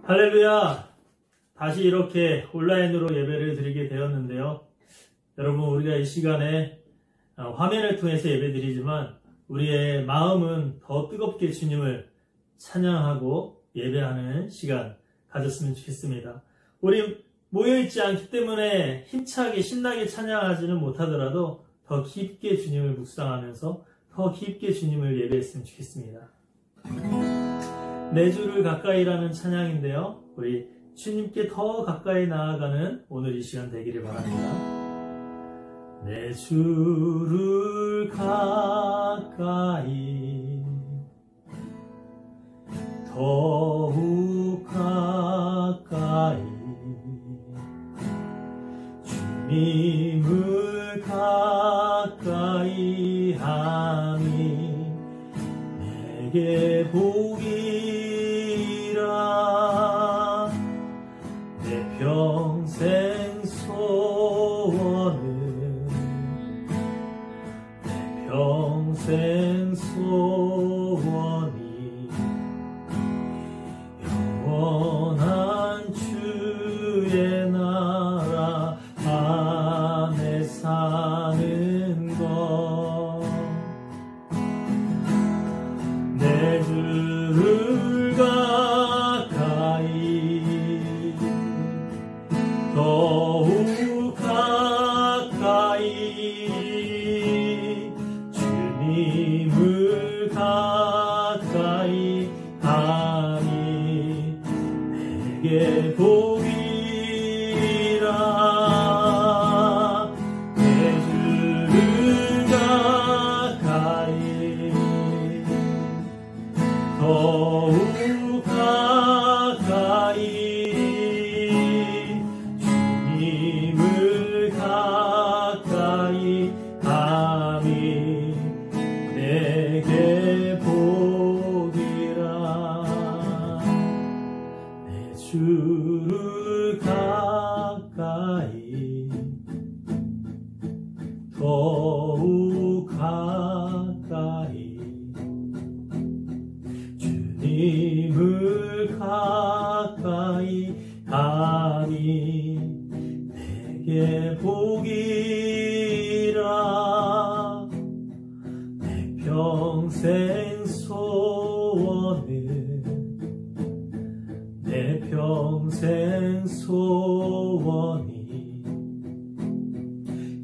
할렐루야! 다시 이렇게 온라인으로 예배를 드리게 되었는데요. 여러분, 우리가 이 시간에 화면을 통해서 예배 드리지만 우리의 마음은 더 뜨겁게 주님을 찬양하고 예배하는 시간 가졌으면 좋겠습니다. 우리 모여있지 않기 때문에 힘차게 신나게 찬양하지는 못하더라도 더 깊게 주님을 묵상하면서 더 깊게 주님을 예배했으면 좋겠습니다. 내 주를 가까이라는 찬양인데요. 우리 주님께 더 가까이 나아가는 오늘 이 시간 되기를 바랍니다. 내 주를 가까이 더욱 가까이 주님을 가까이 하니 내게 복이라 내 평생 소원은 내 평생 소원이 영원한 주의 나라 안에 사는 것 내 주를 가까이 더욱 가까이 주님을 가까이 하니 내게 복이라 내 주를 가까이 더욱 가까이 주님을 가까이 하니 내게 복이라 내 주를 가까이 더욱 가까이 주님을 가까이 하니 내게 복이라 내 평생 소원은 내 평생 소원이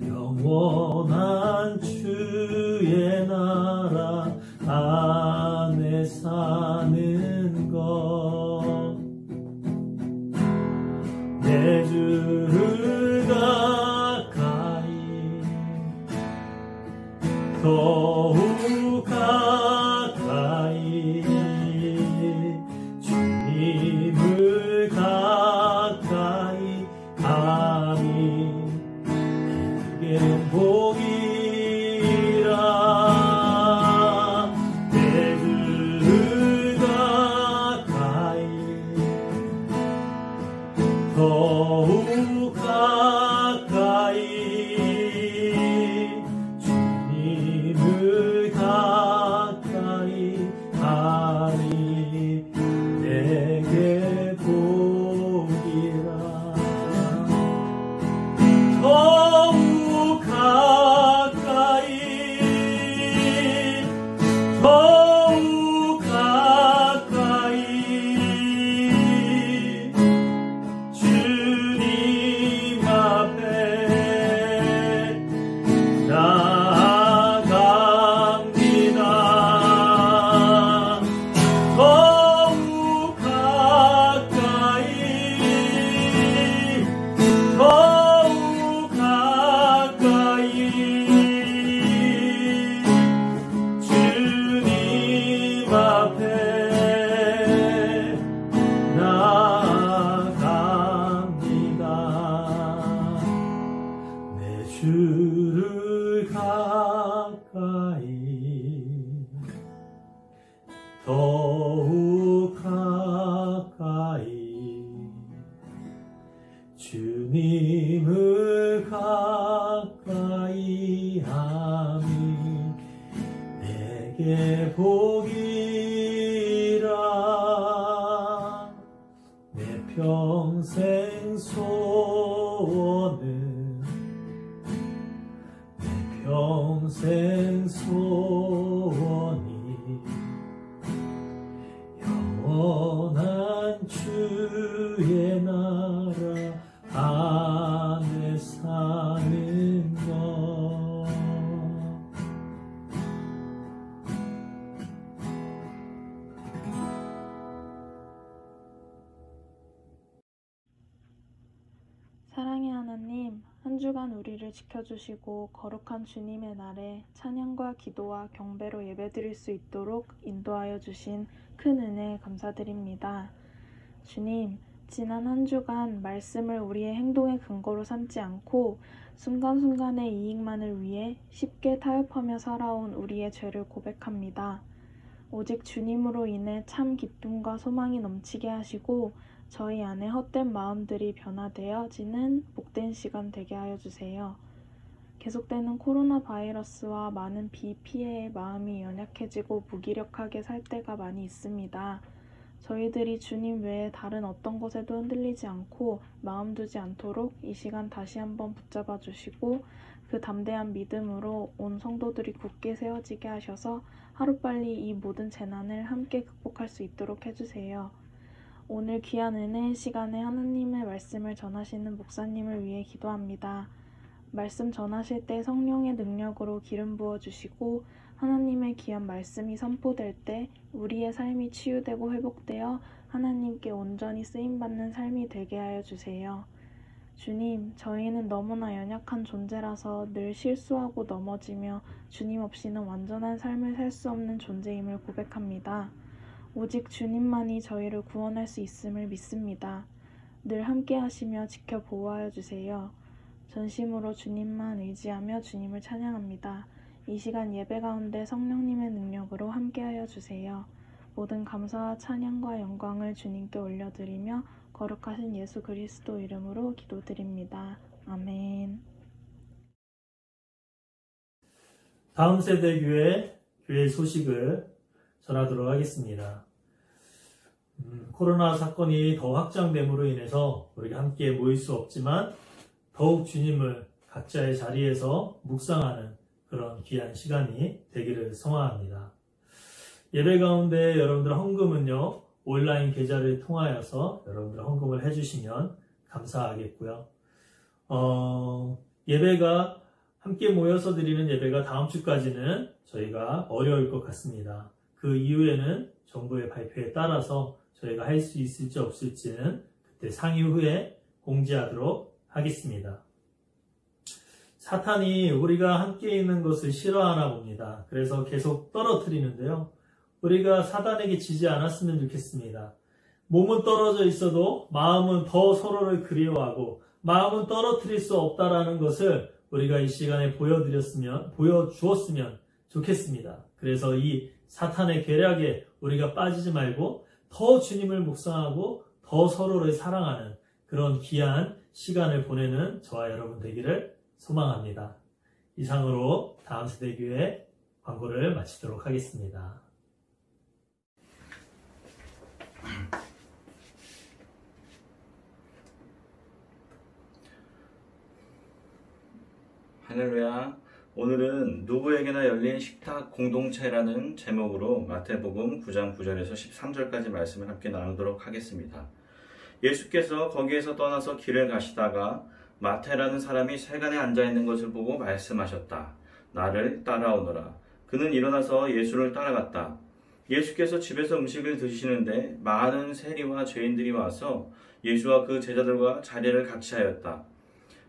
영원한 주의 나라 안에 사는 것 내 주를 가까이 더욱 가까이 주님을 가까이 하니 내게 복이라 내 주를 가까이 더욱 가까이 주님을 가까이 하니 내게 복이라 더욱 가까이 더욱 가까이 주님 앞에 나아갑니다. 더욱 가까이 더욱 가까이 주님 앞에 나아갑니다. 내 주를 가까이 더욱 가까이 주님을 가까이 하니 내게 복이라 내 평생 소원은 내 평생 소원이 영원한 주의 나라 안에 사는 것. 사랑의 하나님, 한 주간 우리를 지켜주시고 거룩한 주님의 날에 찬양과 기도와 경배로 예배드릴 수 있도록 인도하여 주신 큰 은혜에 감사드립니다. 주님, 지난 한 주간 말씀을 우리의 행동의 근거로 삼지 않고 순간순간의 이익만을 위해 쉽게 타협하며 살아온 우리의 죄를 고백합니다. 오직 주님으로 인해 참 기쁨과 소망이 넘치게 하시고 저희 안에 헛된 마음들이 변화되어지는 복된 시간 되게 하여 주세요. 계속되는 코로나 바이러스와 많은 비피해에 마음이 연약해지고 무기력하게 살 때가 많이 있습니다. 저희들이 주님 외에 다른 어떤 것에도 흔들리지 않고 마음 두지 않도록 이 시간 다시 한번 붙잡아 주시고 그 담대한 믿음으로 온 성도들이 굳게 세워지게 하셔서 하루빨리 이 모든 재난을 함께 극복할 수 있도록 해주세요. 오늘 귀한 은혜의 시간에 하나님의 말씀을 전하시는 목사님을 위해 기도합니다. 말씀 전하실 때 성령의 능력으로 기름 부어주시고 하나님의 귀한 말씀이 선포될 때 우리의 삶이 치유되고 회복되어 하나님께 온전히 쓰임받는 삶이 되게 하여 주세요. 주님, 저희는 너무나 연약한 존재라서 늘 실수하고 넘어지며 주님 없이는 완전한 삶을 살 수 없는 존재임을 고백합니다. 오직 주님만이 저희를 구원할 수 있음을 믿습니다. 늘 함께 하시며 지켜 보호하여 주세요. 전심으로 주님만 의지하며 주님을 찬양합니다. 이 시간 예배 가운데 성령님의 능력으로 함께하여 주세요. 모든 감사와 찬양과 영광을 주님께 올려드리며 거룩하신 예수 그리스도 이름으로 기도드립니다. 아멘. 다음 세대 교회 소식을 전하도록 하겠습니다. 코로나 사건이 더 확장됨으로 인해서 우리가 함께 모일 수 없지만 더욱 주님을 각자의 자리에서 묵상하는 그런 귀한 시간이 되기를 소망합니다. 예배 가운데 여러분들 헌금은요, 온라인 계좌를 통하여서 여러분들 헌금을 해주시면 감사하겠고요. 예배가 함께 모여서 드리는 예배가 다음 주까지는 저희가 어려울 것 같습니다. 그 이후에는 정부의 발표에 따라서 저희가 할 수 있을지 없을지는 그때 상의 후에 공지하도록 하겠습니다. 사탄이 우리가 함께 있는 것을 싫어하나 봅니다. 그래서 계속 떨어뜨리는데요. 우리가 사단에게 지지 않았으면 좋겠습니다. 몸은 떨어져 있어도 마음은 더 서로를 그리워하고 마음은 떨어뜨릴 수 없다라는 것을 우리가 이 시간에 보여주었으면 좋겠습니다. 그래서 이 사탄의 계략에 우리가 빠지지 말고 더 주님을 묵상하고 더 서로를 사랑하는 그런 귀한 시간을 보내는 저와 여러분 되기를 소망합니다. 이상으로 다음 세대교회 광고를 마치도록 하겠습니다. 할렐루야. 오늘은 누구에게나 열린 식탁 공동체라는 제목으로 마태복음 9장 9절에서 13절까지 말씀을 함께 나누도록 하겠습니다. 예수께서 거기에서 떠나서 길을 가시다가 마태라는 사람이 세간에 앉아있는 것을 보고 말씀하셨다. 나를 따라오너라. 그는 일어나서 예수를 따라갔다. 예수께서 집에서 음식을 드시는데 많은 세리와 죄인들이 와서 예수와 그 제자들과 자리를 같이 하였다.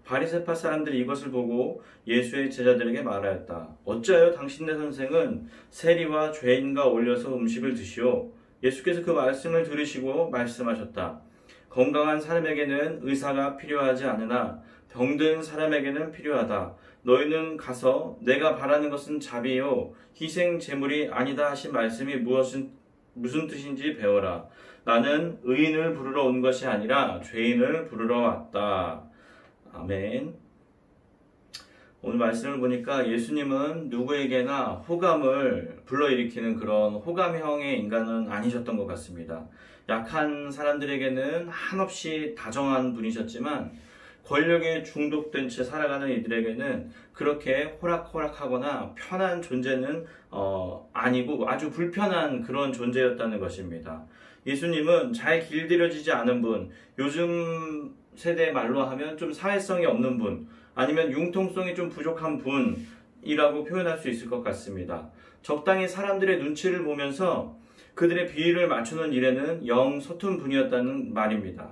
바리새파 사람들이 이것을 보고 예수의 제자들에게 말하였다. 어찌하여 당신네 선생은 세리와 죄인과 어울려서 음식을 드시오? 예수께서 그 말씀을 들으시고 말씀하셨다. 건강한 사람에게는 의사가 필요하지 않으나 병든 사람에게는 필요하다. 너희는 가서 내가 바라는 것은 자비요 희생 제물이 아니다 하신 말씀이 무슨 뜻인지 배워라. 나는 의인을 부르러 온 것이 아니라 죄인을 부르러 왔다. 아멘. 오늘 말씀을 보니까 예수님은 누구에게나 호감을 불러일으키는 그런 호감형의 인간은 아니셨던 것 같습니다. 약한 사람들에게는 한없이 다정한 분이셨지만 권력에 중독된 채 살아가는 이들에게는 그렇게 호락호락하거나 편한 존재는 아니고 아주 불편한 그런 존재였다는 것입니다. 예수님은 잘 길들여지지 않은 분, 요즘 세대 말로 하면 좀 사회성이 없는 분, 아니면 융통성이 좀 부족한 분이라고 표현할 수 있을 것 같습니다. 적당히 사람들의 눈치를 보면서 그들의 비위를 맞추는 일에는 영 서툰 분이었다는 말입니다.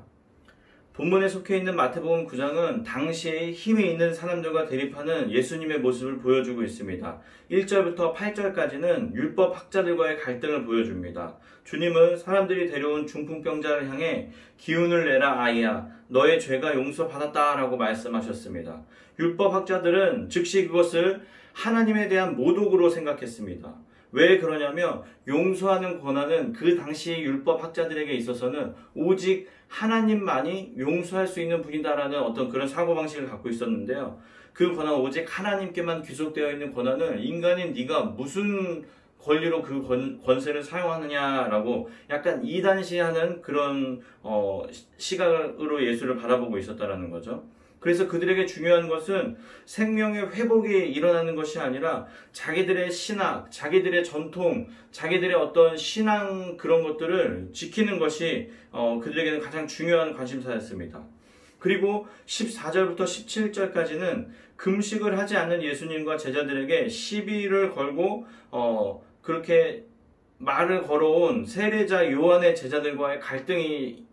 본문에 속해 있는 마태복음 9장은 당시에 힘이 있는 사람들과 대립하는 예수님의 모습을 보여주고 있습니다. 1절부터 8절까지는 율법 학자들과의 갈등을 보여줍니다. 주님은 사람들이 데려온 중풍병자를 향해 기운을 내라 아이야, 너의 죄가 용서받았다 라고 말씀하셨습니다. 율법 학자들은 즉시 그것을 하나님에 대한 모독으로 생각했습니다. 왜 그러냐면 용서하는 권한은 그 당시 율법 학자들에게 있어서는 오직 하나님만이 용서할 수 있는 분이다라는 어떤 그런 사고방식을 갖고 있었는데요. 그 권한, 오직 하나님께만 귀속되어 있는 권한을 인간인 네가 무슨 권리로 그 권세를 사용하느냐라고 약간 이단시하는 그런 시각으로 예수를 바라보고 있었다라는 거죠. 그래서 그들에게 중요한 것은 생명의 회복이 일어나는 것이 아니라 자기들의 신학, 자기들의 전통, 자기들의 어떤 신앙 그런 것들을 지키는 것이 그들에게는 가장 중요한 관심사였습니다. 그리고 14절부터 17절까지는 금식을 하지 않는 예수님과 제자들에게 시비를 걸고 그렇게 말을 걸어온 세례자 요한의 제자들과의 갈등이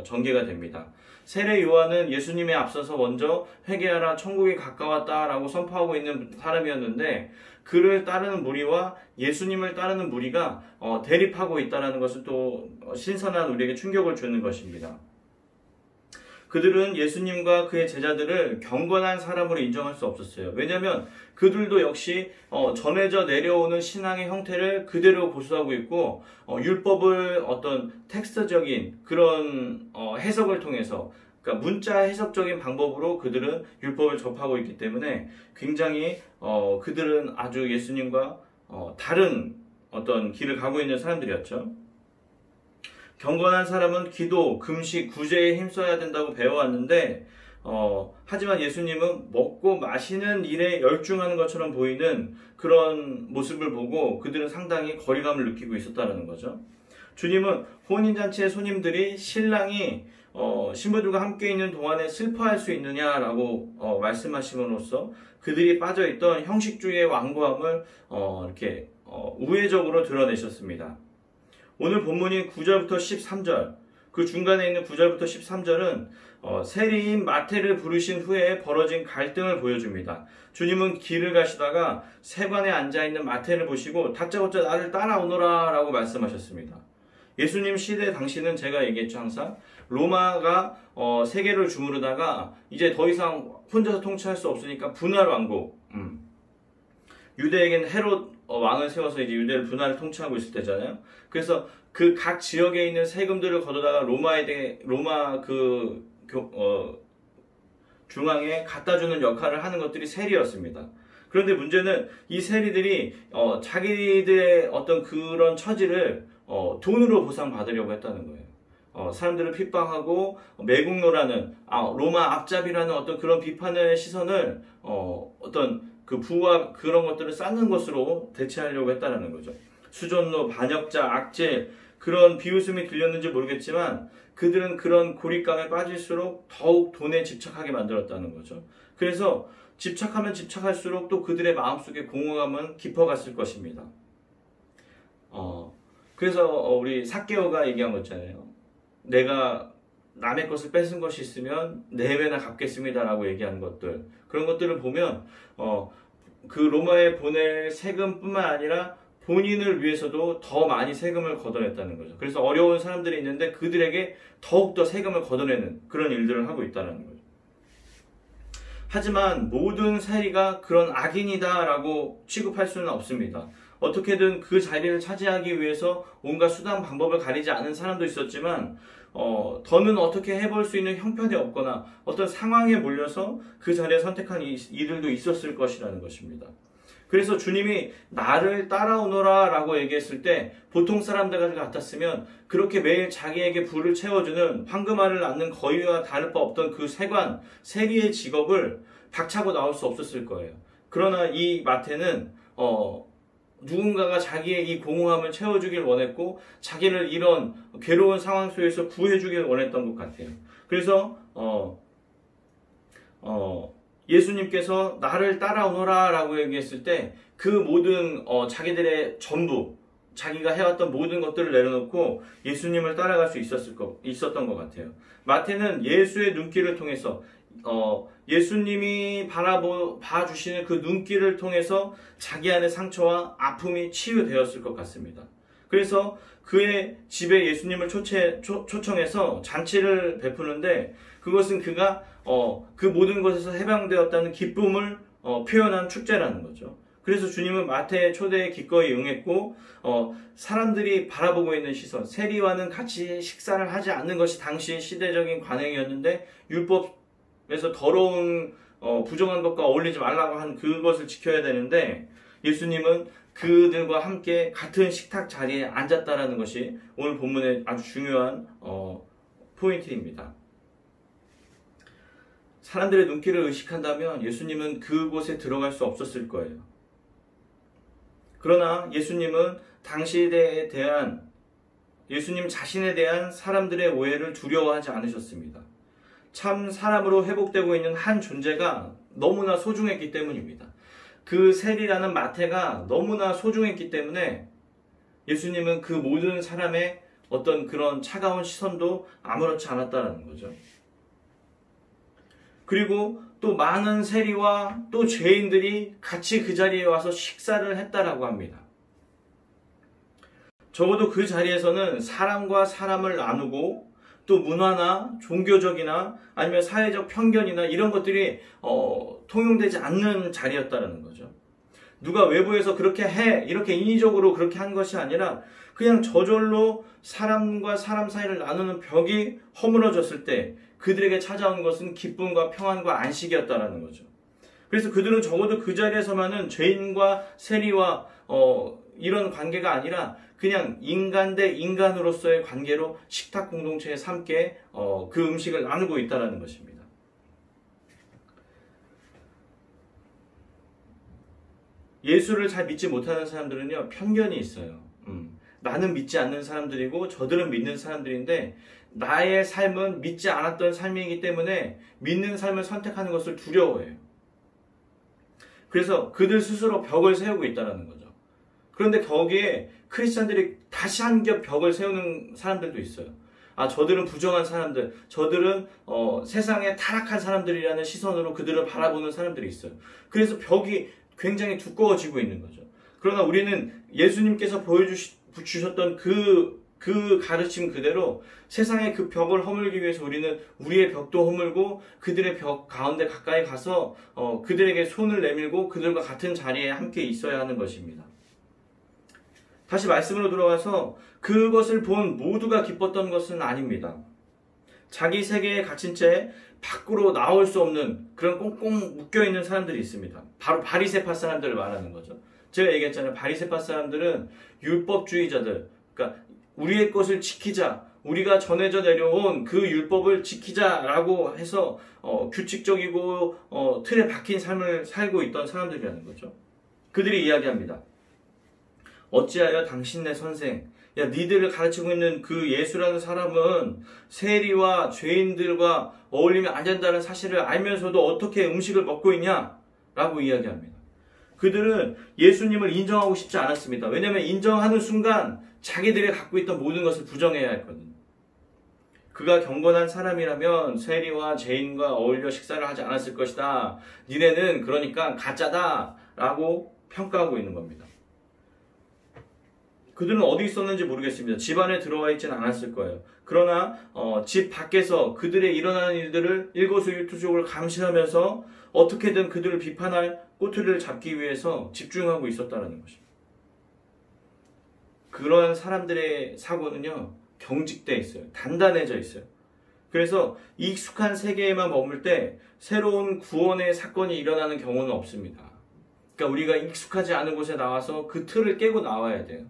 전개가 됩니다. 세례 요한은 예수님에 앞서서 먼저 회개하라 천국이 가까웠다라고 선포하고 있는 사람이었는데 그를 따르는 무리와 예수님을 따르는 무리가 대립하고 있다는 것은 또 신선한 우리에게 충격을 주는 것입니다. 그들은 예수님과 그의 제자들을 경건한 사람으로 인정할 수 없었어요. 왜냐하면 그들도 역시 전해져 내려오는 신앙의 형태를 그대로 고수하고 있고 율법을 어떤 텍스트적인 그런 해석을 통해서, 그러니까 문자 해석적인 방법으로 그들은 율법을 접하고 있기 때문에 굉장히 그들은 아주 예수님과 다른 어떤 길을 가고 있는 사람들이었죠. 경건한 사람은 기도, 금식, 구제에 힘써야 된다고 배워왔는데 하지만 예수님은 먹고 마시는 일에 열중하는 것처럼 보이는 그런 모습을 보고 그들은 상당히 거리감을 느끼고 있었다는 거죠. 주님은 혼인잔치의 손님들이 신랑이 신부들과 함께 있는 동안에 슬퍼할 수 있느냐라고 말씀하심으로써 그들이 빠져있던 형식주의의 완고함을 이렇게 우회적으로 드러내셨습니다. 오늘 본문인 9절부터 13절, 그 중간에 있는 9절부터 13절은 세리인 마태를 부르신 후에 벌어진 갈등을 보여줍니다. 주님은 길을 가시다가 세관에 앉아있는 마태를 보시고 다짜고짜 나를 따라오너라 라고 말씀하셨습니다. 예수님 시대 당시는 제가 얘기했죠, 항상 로마가 세계를 주무르다가 이제 더 이상 혼자서 통치할 수 없으니까 분할 왕국, 유대에게는 헤롯 왕을 세워서 이제 유대를 분할 통치하고 있을 때잖아요. 그래서 그 각 지역에 있는 세금들을 걷어다가 로마 중앙에 갖다 주는 역할을 하는 것들이 세리였습니다. 그런데 문제는 이 세리들이 자기들의 어떤 그런 처지를 돈으로 보상받으려고 했다는 거예요. 사람들을 핍박하고 매국노라는 로마 앞잡이라는 어떤 그런 비판의 시선을 어떤 그 부와 그런 것들을 쌓는 것으로 대체하려고 했다는 거죠. 수전노, 반역자, 악질 그런 비웃음이 들렸는지 모르겠지만 그들은 그런 고립감에 빠질수록 더욱 돈에 집착하게 만들었다는 거죠. 그래서 집착하면 집착할수록 또 그들의 마음속에 공허감은 깊어갔을 것입니다. 그래서 우리 삭개오가 얘기한 거 있잖아요. 내가 남의 것을 뺏은 것이 있으면 4배나 갚겠습니다 라고 얘기하는 것들, 그런 것들을 보면 그 로마에 보낼 세금뿐만 아니라 본인을 위해서도 더 많이 세금을 걷어냈다는 거죠. 그래서 어려운 사람들이 있는데 그들에게 더욱더 세금을 걷어내는 그런 일들을 하고 있다는 거죠. 하지만 모든 세리가 그런 악인이다 라고 취급할 수는 없습니다. 어떻게든 그 자리를 차지하기 위해서 온갖 수단 방법을 가리지 않은 사람도 있었지만 더는 어떻게 해볼 수 있는 형편이 없거나 어떤 상황에 몰려서 그 자리에 선택한 이들도 있었을 것이라는 것입니다. 그래서 주님이 나를 따라오너라 라고 얘기했을 때 보통 사람들 같았으면 그렇게 매일 자기에게 부를 채워주는 황금알을 낳는 거위와 다를 바 없던 그 세리의 직업을 박차고 나올 수 없었을 거예요. 그러나 이 마태는 누군가가 자기의 이 공허함을 채워주길 원했고 자기를 이런 괴로운 상황 속에서 구해주길 원했던 것 같아요. 그래서 예수님께서 나를 따라오너라 라고 얘기했을 때 그 모든 자기들의 전부 자기가 해왔던 모든 것들을 내려놓고 예수님을 따라갈 수 있었던 것 같아요. 마태는 예수의 눈길을 통해서 예수님이 봐주시는 그 눈길을 통해서 자기 안의 상처와 아픔이 치유되었을 것 같습니다. 그래서 그의 집에 예수님을 초청해서 잔치를 베푸는데 그것은 그가 그 모든 것에서 해방되었다는 기쁨을 표현한 축제라는 거죠. 그래서 주님은 마태의 초대에 기꺼이 응했고 사람들이 바라보고 있는 시선, 세리와는 같이 식사를 하지 않는 것이 당시의 시대적인 관행이었는데 율법에서 더러운 부정한 것과 어울리지 말라고 한 그것을 지켜야 되는데 예수님은 그들과 함께 같은 식탁 자리에 앉았다라는 것이 오늘 본문의 아주 중요한 포인트입니다. 사람들의 눈길을 의식한다면 예수님은 그곳에 들어갈 수 없었을 거예요. 그러나 예수님은 당시에 대한 예수님 자신에 대한 사람들의 오해를 두려워하지 않으셨습니다. 참 사람으로 회복되고 있는 한 존재가 너무나 소중했기 때문입니다. 그 세리라는 마태가 너무나 소중했기 때문에 예수님은 그 모든 사람의 어떤 그런 차가운 시선도 아무렇지 않았다는 거죠. 그리고 또 많은 세리와 또 죄인들이 같이 그 자리에 와서 식사를 했다라고 합니다. 적어도 그 자리에서는 사람과 사람을 나누고 또 문화나 종교적이나 아니면 사회적 편견이나 이런 것들이 통용되지 않는 자리였다는 거죠. 누가 외부에서 그렇게 해 이렇게 인위적으로 그렇게 한 것이 아니라 그냥 저절로 사람과 사람 사이를 나누는 벽이 허물어졌을 때 그들에게 찾아온 것은 기쁨과 평안과 안식이었다라는 거죠. 그래서 그들은 적어도 그 자리에서만은 죄인과 세리와 이런 관계가 아니라 그냥 인간 대 인간으로서의 관계로 식탁 공동체에 함께 그 음식을 나누고 있다는 것입니다. 예수를 잘 믿지 못하는 사람들은요 편견이 있어요. 나는 믿지 않는 사람들이고 저들은 믿는 사람들인데 나의 삶은 믿지 않았던 삶이기 때문에 믿는 삶을 선택하는 것을 두려워해요. 그래서 그들 스스로 벽을 세우고 있다는 거죠. 그런데 거기에 크리스찬들이 다시 한 겹 벽을 세우는 사람들도 있어요. 저들은 부정한 사람들, 저들은 세상에 타락한 사람들이라는 시선으로 그들을 바라보는 사람들이 있어요. 그래서 벽이 굉장히 두꺼워지고 있는 거죠. 그러나 우리는 예수님께서 보여주셨던 그 가르침 그대로 세상의 그 벽을 허물기 위해서 우리는 우리의 벽도 허물고 그들의 벽 가운데 가까이 가서 그들에게 손을 내밀고 그들과 같은 자리에 함께 있어야 하는 것입니다. 다시 말씀으로 돌아와서 그것을 본 모두가 기뻤던 것은 아닙니다. 자기 세계에 갇힌 채 밖으로 나올 수 없는 그런 꽁꽁 묶여있는 사람들이 있습니다. 바로 바리새파 사람들을 말하는 거죠. 제가 얘기했잖아요. 바리새파 사람들은 율법주의자들, 그러니까 우리의 것을 지키자, 우리가 전해져 내려온 그 율법을 지키자라고 해서 규칙적이고 틀에 박힌 삶을 살고 있던 사람들이라는 거죠. 그들이 이야기합니다. 어찌하여 당신네 선생, 야 니들을 가르치고 있는 그 예수라는 사람은 세리와 죄인들과 어울리면 안 된다는 사실을 알면서도 어떻게 음식을 먹고 있냐? 라고 이야기합니다. 그들은 예수님을 인정하고 싶지 않았습니다. 왜냐하면 인정하는 순간 자기들이 갖고 있던 모든 것을 부정해야 했거든요. 그가 경건한 사람이라면 세리와 죄인과 어울려 식사를 하지 않았을 것이다. 니네는 그러니까 가짜다 라고 평가하고 있는 겁니다. 그들은 어디 있었는지 모르겠습니다. 집 안에 들어와 있지는 않았을 거예요. 그러나 집 밖에서 그들의 일어나는 일들을 일거수일투족을 감시하면서 어떻게든 그들을 비판할 꼬투리를 잡기 위해서 집중하고 있었다는 것입니다. 그런 사람들의 사고는요, 경직돼 있어요. 단단해져 있어요. 그래서 익숙한 세계에만 머물 때 새로운 구원의 사건이 일어나는 경우는 없습니다. 그러니까 우리가 익숙하지 않은 곳에 나와서 그 틀을 깨고 나와야 돼요.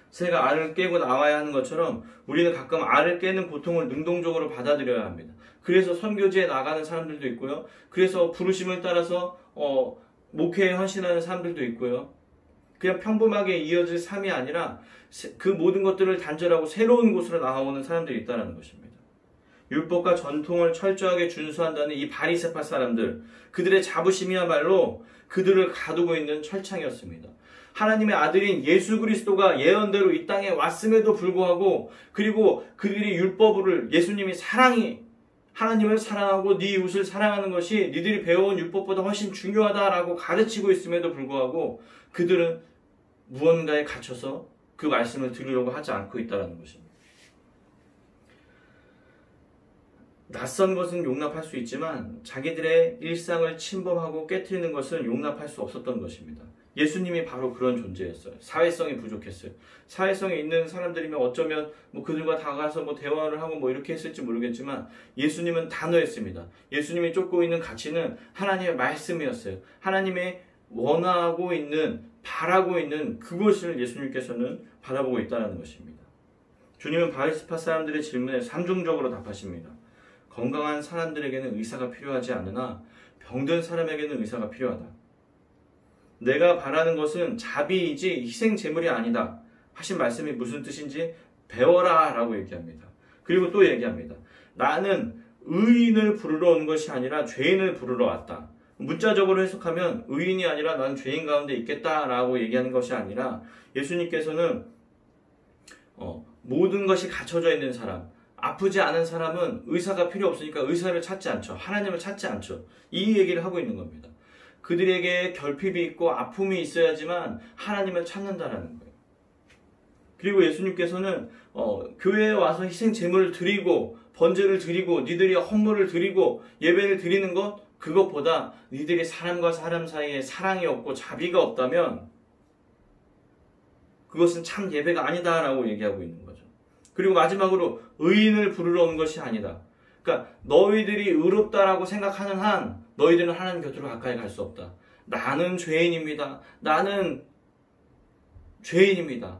새가 알을 깨고 나와야 하는 것처럼 우리는 가끔 알을 깨는 고통을 능동적으로 받아들여야 합니다. 그래서 선교지에 나가는 사람들도 있고요. 그래서 부르심을 따라서 목회에 헌신하는 사람들도 있고요. 그냥 평범하게 이어질 삶이 아니라 그 모든 것들을 단절하고 새로운 곳으로 나아오는 사람들이 있다는 것입니다. 율법과 전통을 철저하게 준수한다는 이 바리새파 사람들, 그들의 자부심이야말로 그들을 가두고 있는 철창이었습니다. 하나님의 아들인 예수 그리스도가 예언대로 이 땅에 왔음에도 불구하고, 그리고 그들이 율법을, 예수님이 하나님을 사랑하고 네 이웃을 사랑하는 것이 니들이 배워온 율법보다 훨씬 중요하다라고 가르치고 있음에도 불구하고 그들은 무언가에 갇혀서 그 말씀을 들으려고 하지 않고 있다는 것입니다. 낯선 것은 용납할 수 있지만 자기들의 일상을 침범하고 깨트리는 것은 용납할 수 없었던 것입니다. 예수님이 바로 그런 존재였어요. 사회성이 부족했어요. 사회성이 있는 사람들이면 어쩌면 그들과 다가가서 대화를 하고 이렇게 했을지 모르겠지만 예수님은 단호했습니다. 예수님이 쫓고 있는 가치는 하나님의 말씀이었어요. 하나님의 원하고 있는, 바라고 있는 그것을 예수님께서는 바라보고 있다는 것입니다. 주님은 바리새파 사람들의 질문에 삼중적으로 답하십니다. 건강한 사람들에게는 의사가 필요하지 않으나 병든 사람에게는 의사가 필요하다. 내가 바라는 것은 자비이지 희생 제물이 아니다 하신 말씀이 무슨 뜻인지 배워라 라고 얘기합니다. 그리고 또 얘기합니다. 나는 의인을 부르러 온 것이 아니라 죄인을 부르러 왔다. 문자적으로 해석하면 의인이 아니라 난 죄인 가운데 있겠다라고 얘기하는 것이 아니라 예수님께서는 모든 것이 갖춰져 있는 사람, 아프지 않은 사람은 의사가 필요 없으니까 의사를 찾지 않죠. 하나님을 찾지 않죠. 이 얘기를 하고 있는 겁니다. 그들에게 결핍이 있고 아픔이 있어야지만 하나님을 찾는다라는 거예요. 그리고 예수님께서는 교회에 와서 희생 제물을 드리고 번제를 드리고 니들이 헌물을 드리고 예배를 드리는 것, 그것보다 니들이 사람과 사람 사이에 사랑이 없고 자비가 없다면 그것은 참 예배가 아니다라고 얘기하고 있는 거죠. 그리고 마지막으로 의인을 부르러 온 것이 아니다. 그러니까 너희들이 의롭다라고 생각하는 한 너희들은 하나님 곁으로 가까이 갈 수 없다. 나는 죄인입니다. 나는 죄인입니다.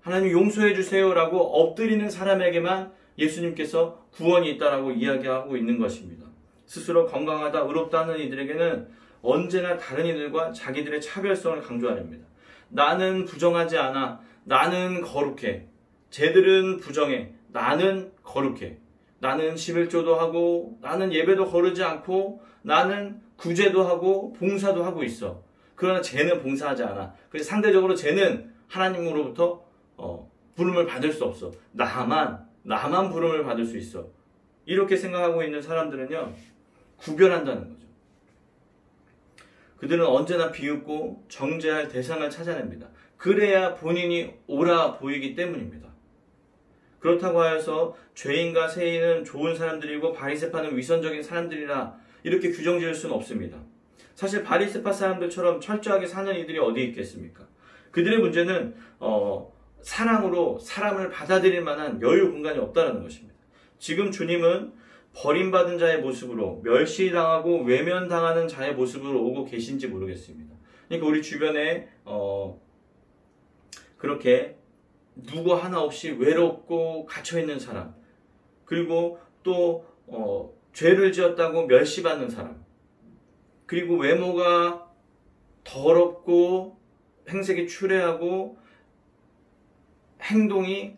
하나님 용서해 주세요라고 엎드리는 사람에게만 예수님께서 구원이 있다라고 이야기하고 있는 것입니다. 스스로 건강하다, 의롭다 하는 이들에게는 언제나 다른 이들과 자기들의 차별성을 강조하렵니다. 나는 부정하지 않아. 나는 거룩해. 쟤들은 부정해. 나는 거룩해. 나는 11조도 하고 나는 예배도 거르지 않고 나는 구제도 하고 봉사도 하고 있어. 그러나 쟤는 봉사하지 않아. 그래서 상대적으로 쟤는 하나님으로부터 부름을 받을 수 없어. 나만 부름을 받을 수 있어. 이렇게 생각하고 있는 사람들은요, 구별한다는 거죠. 그들은 언제나 비웃고 정죄할 대상을 찾아냅니다. 그래야 본인이 옳아 보이기 때문입니다. 그렇다고 하여서 죄인과 세인은 좋은 사람들이고 바리새파는 위선적인 사람들이라 이렇게 규정 지을 수는 없습니다. 사실 바리새파 사람들처럼 철저하게 사는 이들이 어디 있겠습니까? 그들의 문제는 사랑으로 사람을 받아들일 만한 여유 공간이 없다는 것입니다. 지금 주님은 버림받은 자의 모습으로, 멸시당하고 외면당하는 자의 모습으로 오고 계신지 모르겠습니다. 그러니까 우리 주변에 그렇게 누구 하나 없이 외롭고 갇혀있는 사람, 그리고 또 죄를 지었다고 멸시받는 사람, 그리고 외모가 더럽고 행색이 추레하고 행동이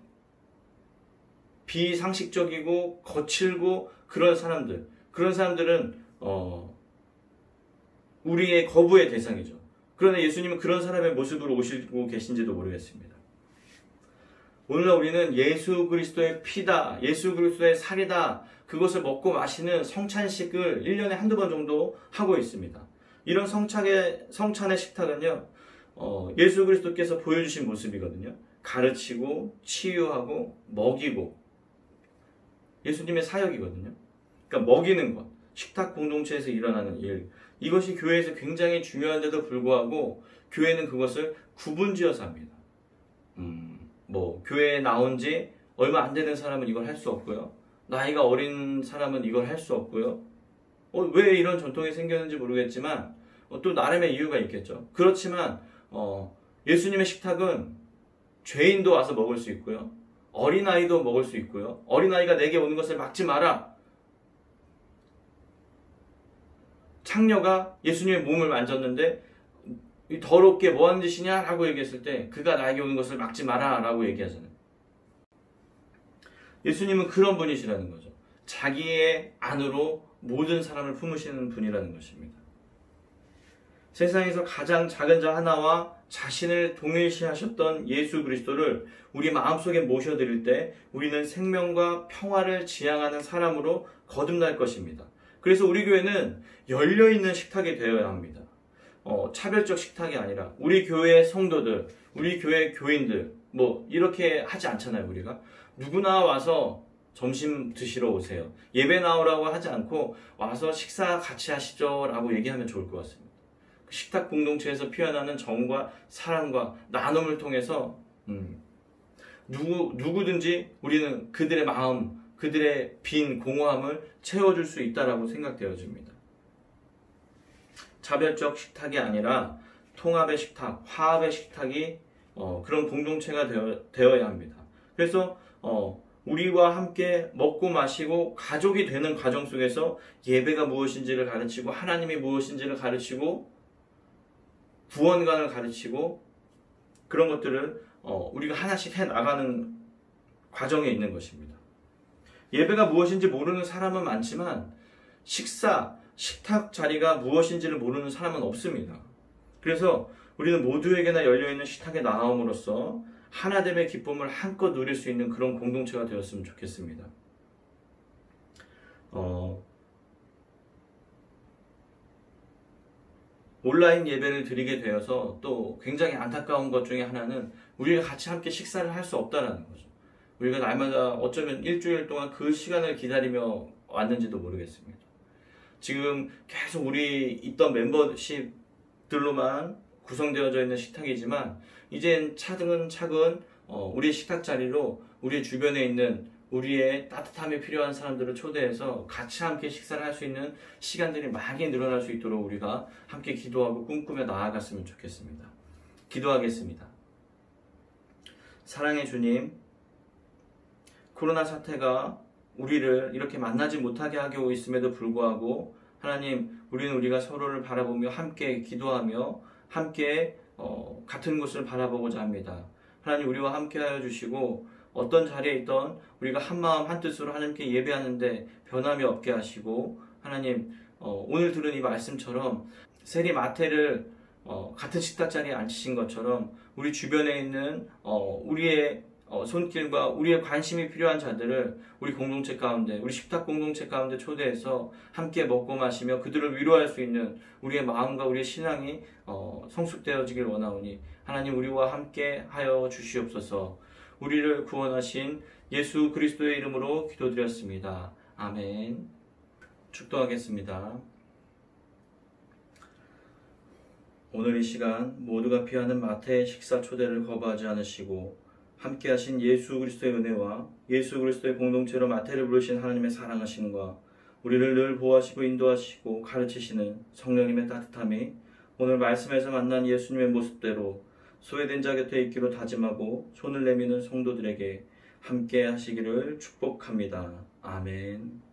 비상식적이고 거칠고 그런 사람들은 우리의 거부의 대상이죠. 그러나 예수님은 그런 사람의 모습으로 오시고 계신지도 모르겠습니다. 오늘날 우리는 예수 그리스도의 피다, 예수 그리스도의 살이다, 그것을 먹고 마시는 성찬식을 1년에 한두 번 정도 하고 있습니다. 이런 성찬의 식탁은요, 예수 그리스도께서 보여주신 모습이거든요. 가르치고 치유하고 먹이고 예수님의 사역이거든요. 그러니까 먹이는 것, 식탁 공동체에서 일어나는 일, 이것이 교회에서 굉장히 중요한데도 불구하고 교회는 그것을 구분지어서 합니다. 뭐 교회에 나온 지 얼마 안 되는 사람은 이걸 할 수 없고요. 나이가 어린 사람은 이걸 할 수 없고요. 왜 이런 전통이 생겼는지 모르겠지만 또 나름의 이유가 있겠죠. 그렇지만 예수님의 식탁은 죄인도 와서 먹을 수 있고요. 어린아이도 먹을 수 있고요. 어린아이가 내게 오는 것을 막지 마라. 창녀가 예수님의 몸을 만졌는데 더럽게 뭐하는 짓이냐? 라고 얘기했을 때 그가 나에게 오는 것을 막지 마라 라고 얘기하잖아요. 예수님은 그런 분이시라는 거죠. 자기의 안으로 모든 사람을 품으시는 분이라는 것입니다. 세상에서 가장 작은 자 하나와 자신을 동일시하셨던 예수 그리스도를 우리 마음속에 모셔드릴 때 우리는 생명과 평화를 지향하는 사람으로 거듭날 것입니다. 그래서 우리 교회는 열려있는 식탁이 되어야 합니다. 차별적 식탁이 아니라 우리 교회의 성도들, 우리 교회 교인들 뭐 이렇게 하지 않잖아요. 우리가 누구나 와서 점심 드시러 오세요. 예배 나오라고 하지 않고 와서 식사 같이 하시죠 라고 얘기하면 좋을 것 같습니다. 식탁 공동체에서 표현하는 정과 사랑과 나눔을 통해서 누구든지 우리는 그들의 마음, 그들의 빈 공허함을 채워줄 수 있다라고 생각되어집니다. 차별적 식탁이 아니라 통합의 식탁, 화합의 식탁이 그런 공동체가 되어야 합니다. 그래서 우리와 함께 먹고 마시고 가족이 되는 과정 속에서 예배가 무엇인지를 가르치고 하나님이 무엇인지를 가르치고 구원관을 가르치고 그런 것들을 우리가 하나씩 해나가는 과정에 있는 것입니다. 예배가 무엇인지 모르는 사람은 많지만 식탁 자리가 무엇인지를 모르는 사람은 없습니다. 그래서 우리는 모두에게나 열려있는 식탁에 나아옴으로써 하나됨의 기쁨을 한껏 누릴 수 있는 그런 공동체가 되었으면 좋겠습니다. 온라인 예배를 드리게 되어서 또 굉장히 안타까운 것 중에 하나는 우리가 같이 함께 식사를 할 수 없다는 거죠. 우리가 날마다 어쩌면 일주일 동안 그 시간을 기다리며 왔는지도 모르겠습니다. 지금 계속 우리 있던 멤버십들로만 구성되어져 있는 식탁이지만 이젠 차근차근 우리의 식탁 자리로 우리 주변에 있는 우리의 따뜻함이 필요한 사람들을 초대해서 같이 함께 식사를 할 수 있는 시간들이 많이 늘어날 수 있도록 우리가 함께 기도하고 꿈꾸며 나아갔으면 좋겠습니다. 기도하겠습니다. 사랑의 주님, 코로나 사태가 우리를 이렇게 만나지 못하게 하고 있음에도 불구하고 하나님, 우리가 서로를 바라보며 함께 기도하며 함께 같은 곳을 바라보고자 합니다. 하나님, 우리와 함께 하여 주시고 어떤 자리에 있던 우리가 한마음 한뜻으로 하나님께 예배하는데 변함이 없게 하시고 하나님, 오늘 들은 이 말씀처럼 세리 마태를 같은 식탁 자리에 앉히신 것처럼 우리 주변에 있는 우리의 손길과 우리의 관심이 필요한 자들을 우리 공동체 가운데, 우리 식탁 공동체 가운데 초대해서 함께 먹고 마시며 그들을 위로할 수 있는 우리의 마음과 우리의 신앙이 성숙되어지길 원하오니 하나님, 우리와 함께 하여 주시옵소서. 우리를 구원하신 예수 그리스도의 이름으로 기도드렸습니다. 아멘. 축도하겠습니다. 오늘 이 시간 모두가 피하는 마태의 식사 초대를 거부하지 않으시고 함께 하신 예수 그리스도의 은혜와 예수 그리스도의 공동체로 마태를 부르신 하나님의 사랑하심과 우리를 늘 보호하시고 인도하시고 가르치시는 성령님의 따뜻함이 오늘 말씀에서 만난 예수님의 모습대로 소외된 자 곁에 있기로 다짐하고 손을 내미는 성도들에게 함께 하시기를 축복합니다. 아멘.